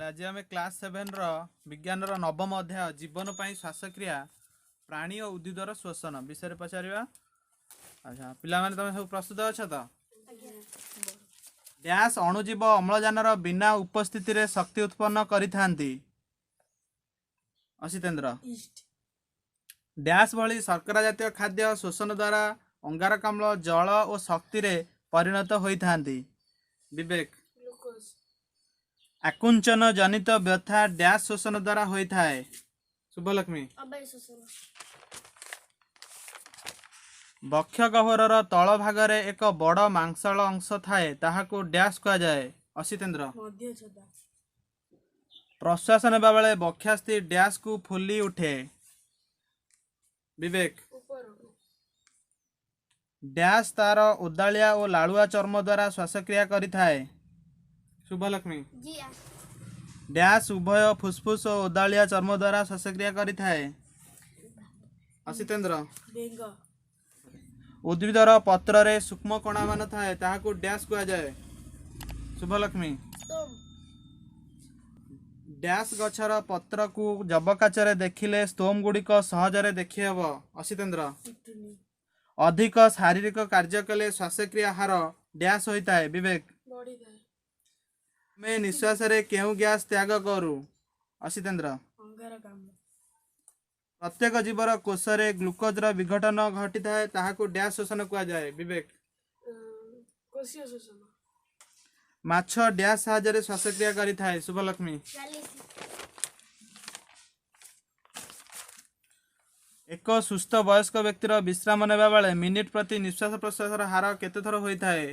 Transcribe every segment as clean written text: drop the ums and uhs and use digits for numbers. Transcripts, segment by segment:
आज आम क्लास 7 विज्ञान नवम अध्याय जीवन पर श्वासक्रिया प्राणी और उद्भिदर श्वसन विषय पचार। अच्छा पिला माने तुम सब प्रस्तुत अच्छा तो डैश अणुजीव अम्लजान बिना उपस्थिति रे शक्ति उत्पन्न करिथांती। असितेंद्र डैश भली शर्करा जातीय खाद्य शोषण द्वारा अंगारकाम्ल जल और शक्ति रे परिणत होइथांती। विवेक आकुंचन जनित व्यथा डैश शोषण द्वारा होता है। शुभलक्ष्मी बक्ष गह्वर तल भागरे एक बड़ मांसल अंश थाए ताहाको डैश कहा जाए। असितेंद्र प्रश्वास नेबा बेले बक्षास्थि डैश को फुली उठे। विवेक डैश तार उदालिया और लालुआ चर्म द्वारा श्वासक्रिया करिथाए। शुभलक्ष्मी डैश उभय फुसफुस और उदालिया चर्म द्वारा श्वासक्रिया करिथाए। असितेंद्र उद्भिदर पत्र रे सूक्ष्म कणा मान थाए ताहाको डैश कहा जाए। शुभलक्ष्मी डैश गछर पत्र को जबकाचरे देखिले स्तोम गुड़िक सहजरे देखि हेब। असितेंद्र अधिक शारीरिक कार्य कले श्वासक्रिया हार डैश होता है। विवेक मैं निश्वास रे केउ गैस त्याग करू। असितेंद्र प्रत्येक जीवर कोष रे ग्लूकोजर विघटन घटी थाए ताहाको डैश शोषण कहा जाए। विवेक माछ डैश साहाय्य श्वासक्रिया करि थाए। शुभलक्ष्मी एक सुस्थ वयस्क व्यक्तिर विश्राम नेबा बेले मिनिट प्रति निश्वास प्रश्वास हार केते थर होता है।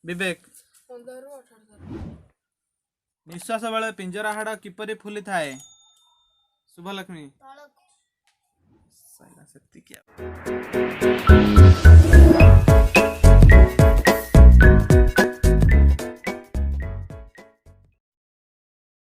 विवेक 15 ରୁ 18 थर निश्वास बेले पिंजरा हाड़ किपरि फुली थाए। शुभलक्ष्मी